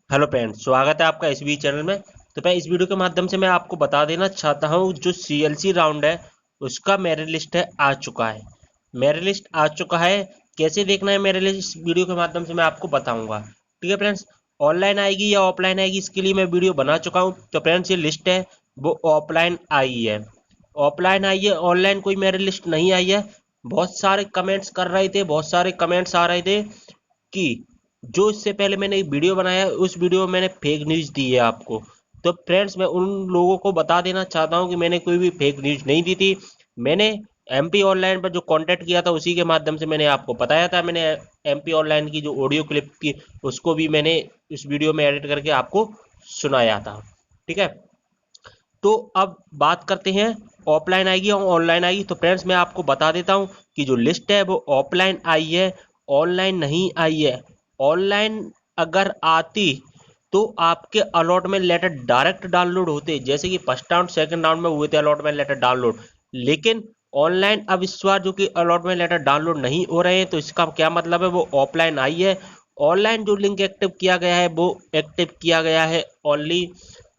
Hello friends, स्वागत है आपका इस वी चैनल में। तो मैं इस वीडियो के माध्यम से मैं आपको बता देना चाहता हूँ जो सीएलसी राउंड है उसका मेरिट लिस्ट है आ चुका है। मेरिट लिस्ट आ चुका है। कैसे देखना है मेरिट लिस्ट इस वीडियो के माध्यम से मैं आपको बताऊंगा। ठीक है फ्रेंड्स, ऑनलाइन आएगी या ऑफलाइन आएगी इसके लिए मैं वीडियो बना चुका हूँ। तो फ्रेंड्स ये लिस्ट है वो ऑफलाइन आई है। ऑफलाइन आई है, ऑनलाइन कोई मेरिट लिस्ट नहीं आई है। बहुत सारे कमेंट्स कर रहे थे, बहुत सारे कमेंट्स आ रहे थे कि जो इससे पहले मैंने एक वीडियो बनाया है उस वीडियो में मैंने फेक न्यूज़ दी है आपको। तो फ्रेंड्स मैं उन लोगों को बता देना चाहता हूं कि मैंने कोई भी फेक न्यूज़ नहीं दी थी। मैंने एमपी ऑनलाइन पर जो कांटेक्ट किया था उसी के माध्यम से मैंने आपको बताया था। मैंने एमपी ऑनलाइन की जो ऑडियो क्लिप की उसको भी मैंने इस वीडियो में एडिट करके आपको सुनाया था। ठीक है, तो अब बात करते हैं ऑफलाइन आएगी और ऑनलाइन आएगी। तो फ्रेंड्स मैं आपको बता देता हूं कि जो लिस्ट है वो ऑफलाइन आई है, ऑनलाइन नहीं आई है। ऑनलाइन अगर आती तो आपके अलॉटमेंट लेटर डायरेक्ट डाउनलोड होते, जैसे कि फर्स्ट राउंड सेकंड राउंड में हुए थे अलॉटमेंट लेटर डाउनलोड। लेकिन ऑनलाइन अब इस बार जो कि अलॉटमेंट लेटर डाउनलोड नहीं हो रहे हैं, तो इसका क्या मतलब है, वो ऑफलाइन आई है। ऑनलाइन जो लिंक एक्टिव किया गया है वो एक्टिव किया गया है ओनली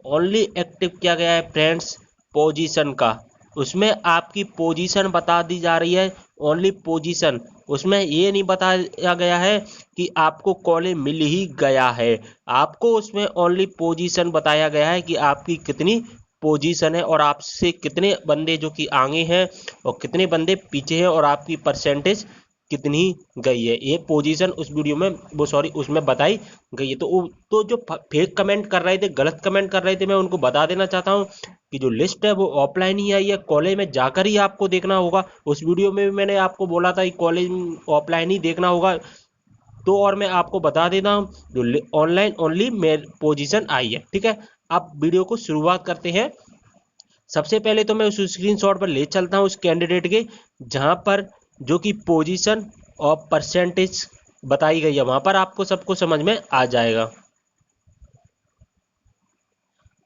ओनली एक्टिव किया गया है फ्रेंड्स पोजीशन का। उसमें आपकी पोजीशन बता दी जा रही है, ओनली पोजीशन। उसमें ये नहीं बताया गया है कि आपको कॉलेज मिल ही गया है। आपको उसमें ओनली पोजीशन बताया गया है कि आपकी कितनी पोजीशन है और आपसे कितने बंदे जो कि आगे हैं और कितने बंदे पीछे हैं और आपकी परसेंटेज कितनी गई है। ये पोजीशन उस वीडियो में वो सॉरी उसमें बताई गई है। तो जो फेक कमेंट कर रहे थे, गलत कमेंट कर रहे थे, मैं उनको बता देना चाहता हूँ कि जो लिस्ट है वो ऑफलाइन ही आई है। कॉलेज में जाकर ही आपको देखना होगा। उस वीडियो में भी मैंने आपको बोला था कि कॉलेज ऑफलाइन ही देखना होगा। तो और मैं आपको बता देता हूँ जो ऑनलाइन ओनली मेरी पोजीशन आई है। ठीक है, अब वीडियो को शुरुआत करते हैं। सबसे पहले तो मैं उस स्क्रीनशॉट पर ले चलता हूँ उस कैंडिडेट के जहां पर जो कि पोजीशन और परसेंटेज बताई गई है, वहां पर आपको सबको समझ में आ जाएगा।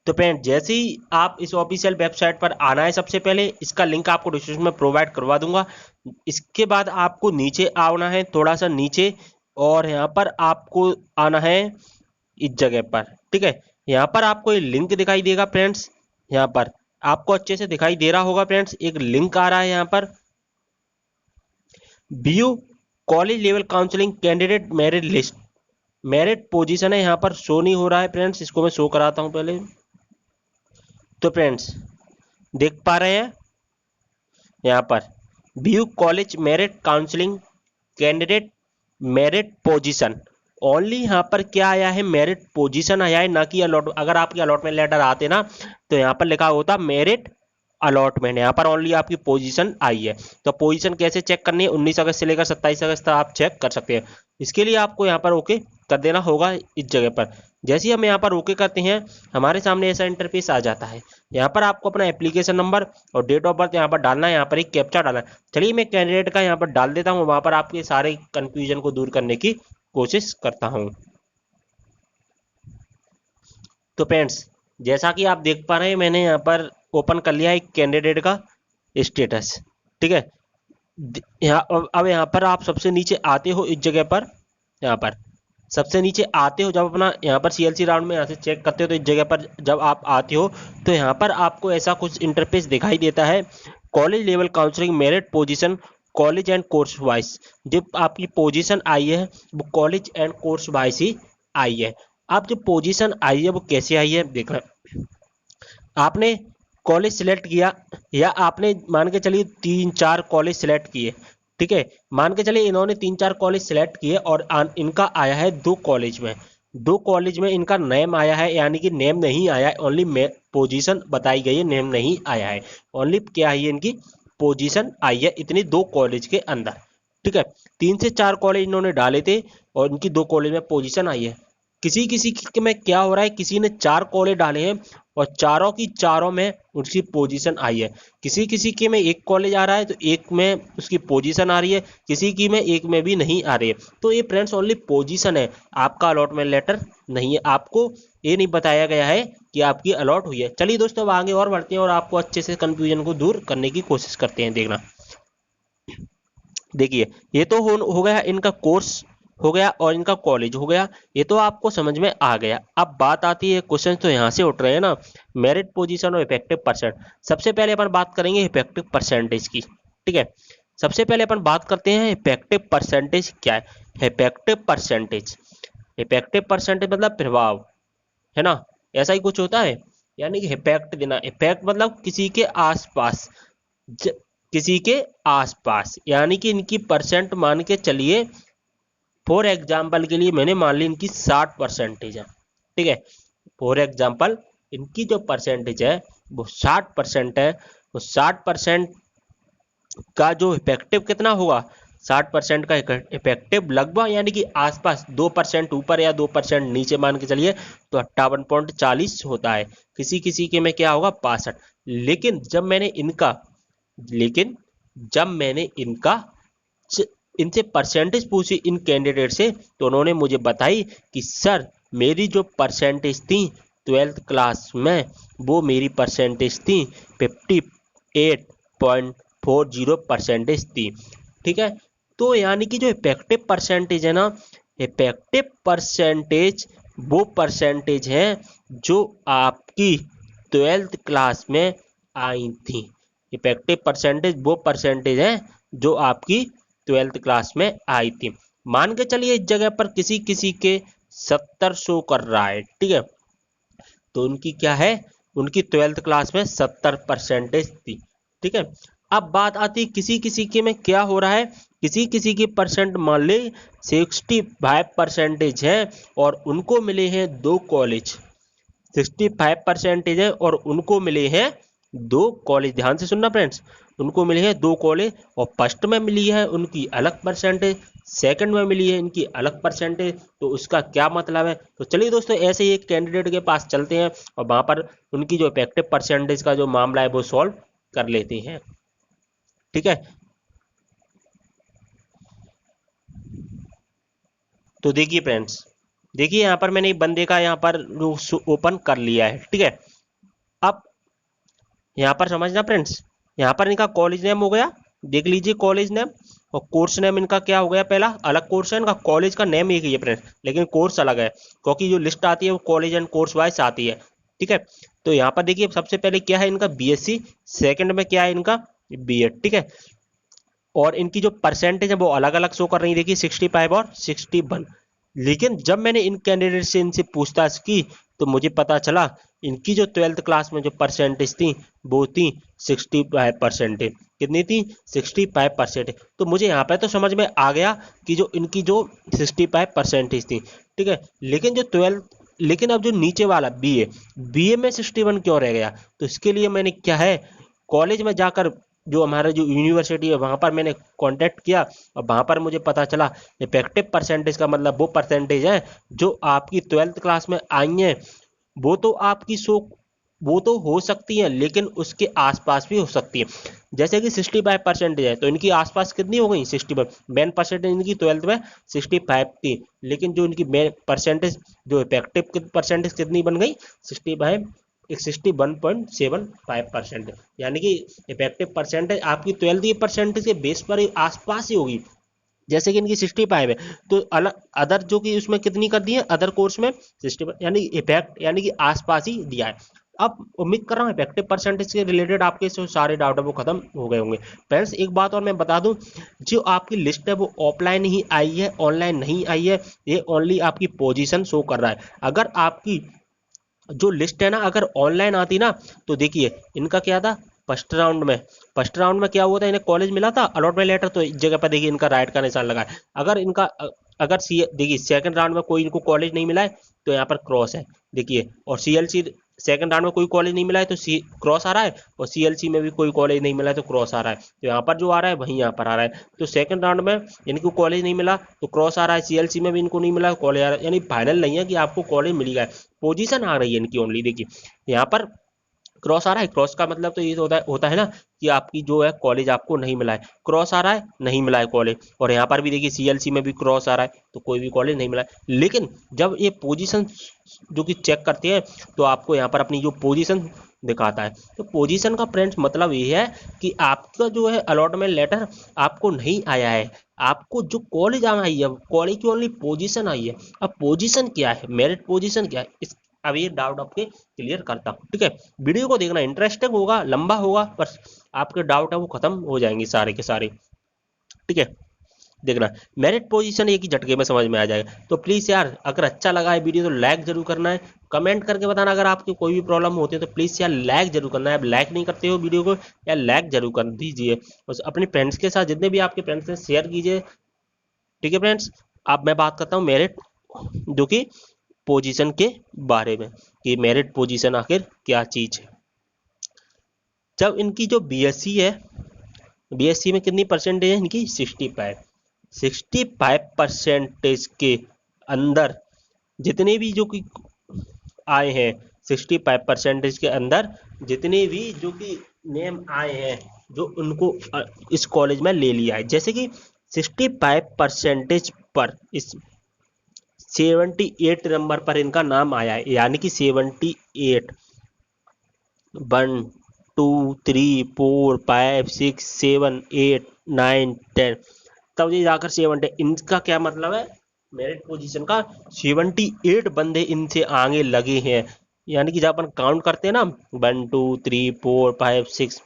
तो फ्रेंड जैसे ही आप इस ऑफिशियल वेबसाइट पर आना है, सबसे पहले इसका लिंक आपको डिस्क्रिप्शन में प्रोवाइड करवा दूंगा। इसके बाद आपको नीचे आना है, थोड़ा सा नीचे, और यहाँ पर आपको आना है इस जगह पर। ठीक है, यहाँ पर आपको एक लिंक दिखाई देगा फ्रेंड्स। यहाँ पर आपको अच्छे से दिखाई दे रहा होगा फ्रेंड्स, एक लिंक आ रहा है यहाँ पर, view college level counselling candidate merit list. Merit position है, यहाँ पर शो नहीं हो रहा है फ्रेंड्स, इसको मैं शो कराता हूँ पहले। तो फ्रेंड्स देख पा रहे हैं यहाँ पर view college merit counselling candidate merit position. Only यहाँ पर क्या आया है, मेरिट पोजीशन आया है, ना कि अलॉट। अगर आपकी अलॉटमेंट लेटर आते ना तो यहाँ पर लिखा होता मेरिट अलॉटमेंट। यहाँ पर ओनली आपकी पोजीशन आई है। तो पोजीशन कैसे चेक करनी है, 19 अगस्त से लेकर 27 अगस्त तक आप चेक कर सकते हैं। इसके लिए आपको यहाँ पर ओके कर देना होगा इस जगह पर। जैसे ही हम यहाँ पर ओके करते हैं, हमारे सामने ऐसा इंटरफेस आ जाता है। यहाँ पर आपको अपना एप्लीकेशन नंबर और डेट ऑफ बर्थ यहाँ पर डालना है, यहाँ पर एक कैप्चा डालना है। चलिए मैं कैंडिडेट का यहाँ पर डाल देता हूँ, वहां पर आपके सारे कंफ्यूजन को दूर करने की कोशिश करता हूँ। तो फ्रेंड्स जैसा कि आप देख पा रहे हैं, मैंने यहाँ पर ओपन कर लिया एक कैंडिडेट का स्टेटस। ठीक है, यहाँ अब यहाँ पर आप सबसे नीचे आते हो इस जगह पर। यहाँ पर सबसे नीचे आते हो जब अपना यहाँ पर सीएलसी राउंड में यहाँ से चेक करते हो, तो इस जगह पर जब आप आते हो तो यहाँ पर आपको ऐसा कुछ इंटरफेस दिखाई देता है, college level counselling merit position college and course wise. जब आपकी पोजीशन आई है वो कॉलेज एंड कोर्स वाइज ही आई है। अब जो पोजीशन आई है वो कैसे आई है देखना। आपने कॉलेज सिलेक्ट किया, या आपने मान के चलिए 3-4 कॉलेज सिलेक्ट किए। ठीक है, मान के चलिए इन्होंने 3-4 कॉलेज सिलेक्ट किए और इनका आया है 2 कॉलेज में। 2 कॉलेज में इनका नेम आया है, यानी कि नेम नहीं आया है, ओनली पोजीशन बताई गई है, नेम नहीं आया है। ओनली क्या है, इनकी पोजीशन आई है इतनी 2 कॉलेज के अंदर। ठीक है, 3 से 4 कॉलेज इन्होंने डाले थे और इनकी 2 कॉलेज में पोजीशन आई है। किसी किसी के में क्या हो रहा है, किसी ने 4 कॉलेज डाले हैं और चारों की चारों में उसकी पोजीशन आई है। किसी किसी के में एक कॉलेज आ रहा है तो एक में उसकी पोजीशन आ रही है, किसी की में एक में भी नहीं आ रही है। तो ये फ्रेंड्स ओनली पोजीशन है, आपका अलॉटमेंट लेटर नहीं है। आपको ये नहीं बताया गया है कि आपकी अलॉट हुई है। चलिए दोस्तों अब आगे और बढ़ते हैं और आपको अच्छे से कंफ्यूजन को दूर करने की कोशिश करते हैं। देखना, देखिए ये तो हो गया इनका कोर्स हो गया और इनका कॉलेज हो गया। ये तो आपको समझ में आ गया। अब बात आती है, क्वेश्चन तो यहाँ से उठ रहे हैं ना, मेरिट पोजीशन और इफेक्टिव परसेंट। सबसे पहले अपन बात करेंगे इफेक्टिव परसेंटेज की। ठीक है, सबसे पहले अपन बात करते हैं इफेक्टिव परसेंटेज क्या है। इफेक्टिव परसेंटेज मतलब प्रभाव, है ना, ऐसा ही कुछ होता है। यानी कि इफेक्ट देना, इफेक्ट मतलब किसी के आसपास, किसी के आसपास, यानी कि इनकी परसेंट मान के चलिए, फॉर एग्जाम्पल के लिए मैंने मान ली इनकी 60% है। ठीक है, फॉर एग्जाम्पल इनकी जो परसेंटेज है वो 60% है। वो 60% का जो इफेक्टिव कितना होगा, 60% का इफेक्टिव लगभग, यानी कि आसपास 2% ऊपर या 2% नीचे मान के चलिए, तो 58.40 होता है। किसी किसी के में क्या होगा, 62। लेकिन जब मैंने इनका लेकिन जब मैंने इनसे परसेंटेज पूछी इन कैंडिडेट से, तो उन्होंने मुझे बताई कि सर मेरी जो परसेंटेज थी 12th क्लास में, वो मेरी परसेंटेज थी 58.40 थी। ठीक है, तो यानी कि जो इफेक्टिव परसेंटेज है ना, इफेक्टिव परसेंटेज वो परसेंटेज है जो आपकी 12th क्लास में आई थी। इफेक्टिव परसेंटेज वो परसेंटेज है जो आपकी 12th क्लास में आई थी। मान के चलिए इस जगह पर किसी किसी के 70 शो कर रहा है। ठीक है, तो उनकी क्या है, उनकी 12th क्लास में 70% थी। ठीक है, अब बात आती है किसी किसी के में क्या हो रहा है, किसी किसी की परसेंट मान ले 65% है और उनको मिले हैं 2 कॉलेज। 65% है और उनको मिले हैं 2 कॉलेज। ध्यान से सुनना फ्रेंड्स, उनको मिले हैं 2 कॉलेज, और फर्स्ट में मिली है उनकी अलग परसेंटेज, सेकंड में मिली है इनकी अलग परसेंटेज। तो उसका क्या मतलब है, तो चलिए दोस्तों ऐसे ही एक कैंडिडेट के पास चलते हैं और वहां पर उनकी जो इफेक्टिव परसेंटेज का जो मामला है वो सॉल्व कर लेते हैं। ठीक है, तो देखिए फ्रेंड्स, देखिए यहाँ पर मैंने एक बंदे का यहाँ पर ओपन कर लिया है। ठीक है, अब यहाँ पर समझना फ्रेंड्स, यहाँ पर इनका कॉलेज नेम हो गया, देख लीजिए कॉलेज नेम, और कोर्स नेम इनका क्या हो गया, पहला अलग कोर्स है इनका, कॉलेज का नेम एक ही है फ्रेंड्स लेकिन कोर्स अलग है, क्योंकि जो लिस्ट आती है वो कॉलेज एंड कोर्स वाइज आती है। ठीक है, तो यहाँ पर देखिए सबसे पहले क्या है इनका बीएससी, सेकंड में क्या है इनका बीएड। ठीक है, और इनकी जो परसेंटेज है वो अलग अलग शो कर रही है, देखिए 65 और 61। लेकिन जब मैंने इन कैंडिडेट से इनसे पूछताछ की तो मुझे पता चला इनकी जो 12th क्लास में जो परसेंटेज थी वो थी 65%। कितनी थी, 65%। तो मुझे यहाँ पे तो समझ में आ गया कि जो इनकी जो 65% थी। ठीक है, लेकिन जो 12, लेकिन अब जो नीचे वाला बीए में 61 क्यों रह गया, तो इसके लिए मैंने क्या है, कॉलेज में जाकर जो हमारा जो यूनिवर्सिटी है वहां पर मैंने कांटेक्ट किया, और वहां पर मुझे पता चला इफेक्टिव परसेंटेज का मतलब वो परसेंटेज है जो आपकी 12th क्लास में आई है। वो तो आपकी सो वो तो हो सकती है लेकिन उसके आसपास भी हो सकती है। जैसे कि 65% है तो इनकी आसपास कितनी हो गई, 65। मेन परसेंटेज इनकी 12th में 65 थी, लेकिन जो इनकी मेन परसेंटेज जो इफेक्टिव परसेंटेज कितनी बन गई, 65, 61.75%। यानी कि इफेक्टिव परसेंटेज आपकी 12th की परसेंटेज के बेस पर ही आसपास ही होगी। जैसे कि इनकी 65 है तो अलग अदर जो कि उसमें कितनी कर दी है, अदर कोर्स में 65, यानी इफेक्ट यानी कि आसपास ही दिया है। अब उम्मीद कर रहा हूँ इफेक्टिव परसेंटेज के रिलेटेड आपके जो सारे डाउट है वो खत्म हो गए होंगे। फ्रेंड्स एक बात और मैं बता दूं, जो आपकी लिस्ट है वो ऑफलाइन ही आई है, ऑनलाइन नहीं आई है। ये ओनली आपकी पोजीशन शो कर रहा है। अगर आपकी जो लिस्ट है ना अगर ऑनलाइन आती ना, तो देखिए इनका क्या था, फर्स्ट राउंड में क्या हुआ था, इन्हें कॉलेज मिला था अलॉटमेंट लेटर, तो इस जगह पर देखिए इनका राइट का निशान लगा है। अगर इनका अगर सी देखिए सेकंड राउंड में कोई इनको कॉलेज नहीं मिला है तो यहाँ पर क्रॉस है देखिए, और सीएलसी सेकंड राउंड में कोई कॉलेज नहीं मिला है तो सी क्रॉस आ रहा है, और सीएलसी में भी कोई कॉलेज नहीं मिला है तो क्रॉस आ रहा है। तो यहाँ पर जो आ रहा है वहीं यहाँ पर आ रहा है। तो सेकंड राउंड में इनको कॉलेज नहीं मिला तो क्रॉस आ रहा है, सीएलसी में भी इनको नहीं मिला कॉलेज आ रहा है, यानी फाइनल नहीं है कि आपको कॉलेज मिल गया है, पोजीशन आ रही है इनकी ओनली। देखिए यहाँ पर क्रॉस आ रहा है, क्रॉस का मतलब तो ये होता है ना कि आपकी जो है कॉलेज आपको नहीं मिला है, क्रॉस आ रहा है नहीं मिला है कॉलेज। और यहाँ पर भी देखिए सीएलसी में भी क्रॉस आ रहा है, तो कोई भी कॉलेज नहीं मिला है। लेकिन जब ये पोजीशन जो कि चेक करते हैं तो आपको यहाँ पर अपनी जो पोजीशन दिखाता है। तो पोजीशन का फ्रेंड्स मतलब ये है कि आपका जो है अलॉटमेंट लेटर आपको नहीं आया है, आपको जो कॉलेज आई है कॉलेज की ओनली पोजीशन आई है। अब पोजीशन क्या है, मेरिट पोजीशन क्या है, इस अब ये डाउट आपके क्लियर करता हूँ, ठीक है। वीडियो को देखना, इंटरेस्टिंग होगा, लंबा होगा, पर आपके डाउट है वो खत्म हो जाएंगे सारे के सारे, ठीक है। देखना मेरिट पोजीशन एक ही झटके में समझ में आ जाएगा। तो प्लीज यार अगर अच्छा लगा है वीडियो तो लाइक जरूर करना है, कमेंट करके बताना अगर आपकी कोई भी प्रॉब्लम होती है तो प्लीज यार लाइक जरूर करना है। आप लाइक नहीं करते हो वीडियो को, यार लाइक जरूर कर दीजिए और अपने फ्रेंड्स के साथ, जितने भी आपके फ्रेंड्स हैं शेयर कीजिए, ठीक है फ्रेंड्स। अब मैं बात करता हूँ मेरिट जो कि पोजीशन के बारे में, कि मेरिट पोजीशन आखिर क्या चीज है। जब इनकी जो बीएससी है, बीएससी में कितनी परसेंटेज है इनकी, 65% के अंदर जितने भी जो कि आए हैं, 65% के अंदर जितने भी जो कि नेम आए हैं जो उनको इस कॉलेज में ले लिया है। जैसे कि 65% पर इस 78 नंबर पर इनका नाम आया है, यानी कि 78, 1 2 3 4 5 6 7 8 9 10, तब ये जाकर 70, इनका क्या मतलब है, मेरिट पोजीशन का 78 बंदे इनसे आगे लगे हैं। यानी कि जब अपन काउंट करते हैं ना 1 2 3 4 5 6,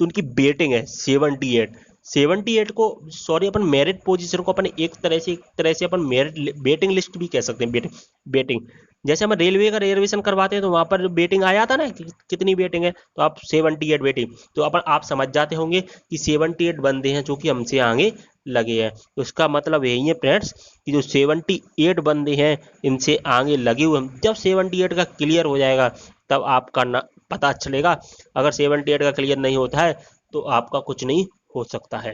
तो उनकी बेटिंग है 78। 78 को सॉरी अपन मेरिट पोजीशन को अपन एक तरह से अपन मेरिट बेटिंग लिस्ट भी कह सकते हैं। बेटिंग बेटिंग जैसे हम रेलवे का रिजर्वेशन करवाते हैं तो वहां पर बेटिंग आ जाता ना कि कितनी बेटिंग है, तो आप 78 बेटिंग, तो अपन आप समझ जाते होंगे कि 78 बंदे हैं जो कि हमसे आगे लगे हैं। तो इसका मतलब यही है फ्रेंड्स कि जो 78 बंदे हैं इनसे आगे लगे हुए हैं, जब 78 का क्लियर हो जाएगा तब आपका पता चलेगा। अगर 78 का क्लियर नहीं होता है तो आपका कुछ नहीं हो सकता है,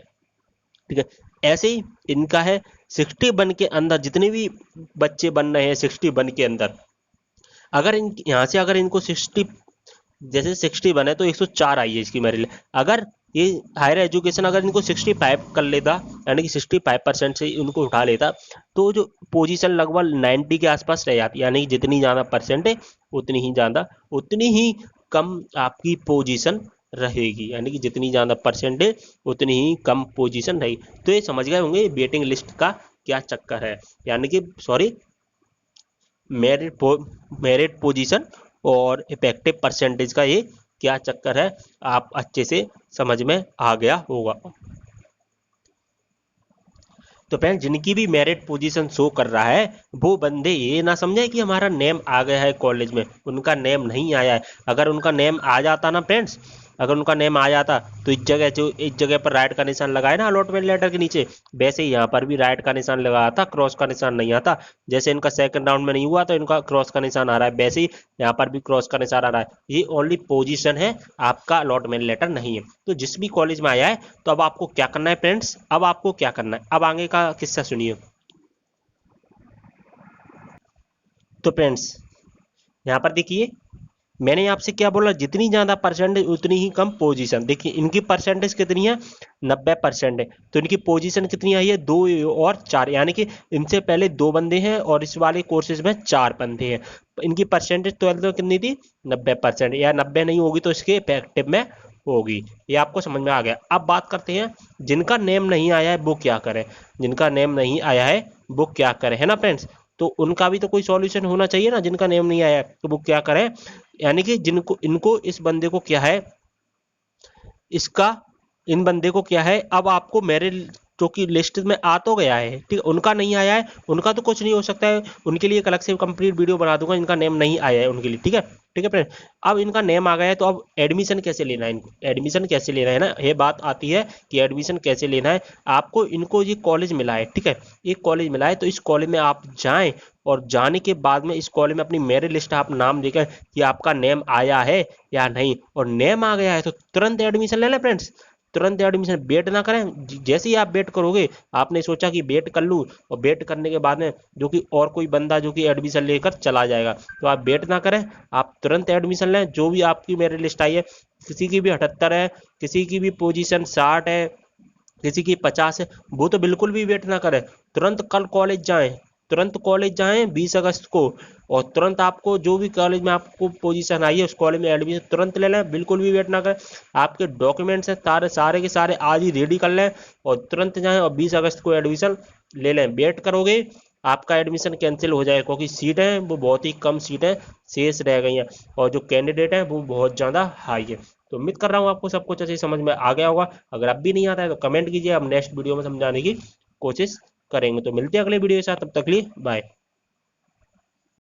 ठीक है। ऐसे ही इनका है 61 के अंदर जितने भी बच्चे बन रहे हैं, 61 के अंदर अगर इन यहाँ से अगर इनको 60, जैसे 60 बने तो 104 आई है इसकी मेरिट। अगर ये हायर एजुकेशन अगर इनको 65 कर लेता, यानी कि 65% से उनको उठा लेता, तो जो पोजीशन लगभग 90 के आसपास रह जाती, यानी कि जितनी ज़्यादा परसेंट है उतनी ही कम आपकी पोजीशन रहेगी, यानी कि जितनी ज़्यादा परसेंट है उतनी ही कम पोजीशन रहेगी। तो ये समझ गए होंगे वेटिंग लिस्ट का क्या चक्कर है, यानी कि सॉरी मेरिट पोजीशन और इफेक्टिव परसेंटेज का ये क्या चक्कर है, आप अच्छे से समझ में आ गया होगा। तो फ्रेंड्स जिनकी भी मेरिट पोजीशन शो कर रहा है वो बंदे ये ना समझे कि हमारा नेम आ गया है कॉलेज में, उनका नेम नहीं आया है। अगर उनका नेम आ जाता ना फ्रेंड्स, अगर उनका नेम आ जाता तो इस जगह पर राइट का निशान लगाए ना अलॉटमेंट लेटर के नीचे, वैसे ही यहाँ पर भी राइट का निशान लगा था, क्रॉस का निशान नहीं आता। जैसे इनका सेकंड राउंड में नहीं हुआ तो इनका क्रॉस का निशान आ रहा है, वैसे ही यहाँ पर भी क्रॉस का निशान आ रहा है। ये ओनली पोजीशन है, आपका अलॉटमेंट लेटर नहीं है। तो जिस भी कॉलेज में आया है तो अब आपको क्या करना है फ्रेंड्स, अब आपको क्या करना है, अब आगे का किस्सा सुनिए। तो फ्रेंड्स यहाँ पर देखिए मैंने आपसे क्या बोला, जितनी ज्यादा परसेंटेज उतनी ही कम पोजीशन। देखिए इनकी परसेंटेज कितनी है, 90% है, तो इनकी पोजीशन कितनी आई है, 2 और 4, यानी कि इनसे पहले 2 बंदे हैं और इस वाले कोर्सेज में 4 बंदे हैं। इनकी परसेंटेज 12 में कितनी थी, 90%, या 90 नहीं होगी तो इसके इफेक्टिव में होगी। ये आपको समझ में आ गया। अब बात करते हैं जिनका नेम नहीं आया है वो क्या करें, जिनका नेम नहीं आया है वो क्या करें, है ना फ्रेंड्स। तो उनका भी तो कोई सॉल्यूशन होना चाहिए ना, जिनका नेम नहीं आया है तो वो क्या करें, यानी कि जिनको इनको इस बंदे को क्या है, इसका इन बंदे को क्या है, अब आपको मेरे जो कि लिस्ट में आ तो गया है, ठीक है, उनका नहीं आया है, उनका तो कुछ नहीं हो सकता है, उनके लिए एक अलग से कंप्लीट वीडियो बना दूंगा, इनका नेम नहीं आया है उनके लिए, ठीक है। ठीक है फ्रेंड, अब इनका नेम आ गया है तो अब एडमिशन कैसे लेना है, इनको एडमिशन कैसे लेना है ना, ये बात आती है कि एडमिशन कैसे लेना है। आपको इनको ये कॉलेज मिला है, ठीक है, एक कॉलेज मिला है, तो इस कॉलेज में आप जाएं और जाने के बाद में इस कॉलेज में अपनी मेरिट लिस्ट आप नाम देकर कि आपका नेम आया है या नहीं, और नेम आ गया है तो तुरंत एडमिशन ले लें फ्रेंड्स। तुरंत एडमिशन वेट ना करें। जैसे ही आप वेट करोगे, आपने सोचा कि वेट कर लूँ, और वेट करने के बाद में जो कि और कोई बंदा जो कि एडमिशन लेकर चला जाएगा, तो आप वेट ना करें, आप तुरंत एडमिशन लें। जो भी आपकी मेरिट लिस्ट आई है, किसी की भी 78 है, किसी की भी पोजीशन 60 है, किसी की 50 है, वो तो बिल्कुल भी वेट ना करें, तुरंत कल कॉलेज जाएं, तुरंत कॉलेज जाएं 20 अगस्त को, और तुरंत आपको जो भी कॉलेज में आपको पोजीशन आई है उस कॉलेज में एडमिशन तुरंत ले लें, बिल्कुल भी वेट ना करें। आपके डॉक्यूमेंट्स हैं सारे सारे के सारे आज ही रेडी कर लें, और तुरंत जाएं और 20 अगस्त को एडमिशन ले लें। वेट करोगे, आपका एडमिशन कैंसिल हो जाएगा, क्योंकि सीटें वो बहुत ही कम सीटें शेष रह गई हैं, और जो कैंडिडेट हैं वो बहुत ज़्यादा हाई है। तो उम्मीद कर रहा हूँ आपको सब कुछ अच्छे समझ में आ गया होगा। अगर अब भी नहीं आता है तो कमेंट कीजिए, हम नेक्स्ट वीडियो में समझाने की कोशिश करेंगे। तो मिलते हैं अगले वीडियो के साथ, तब तक के लिए बाय।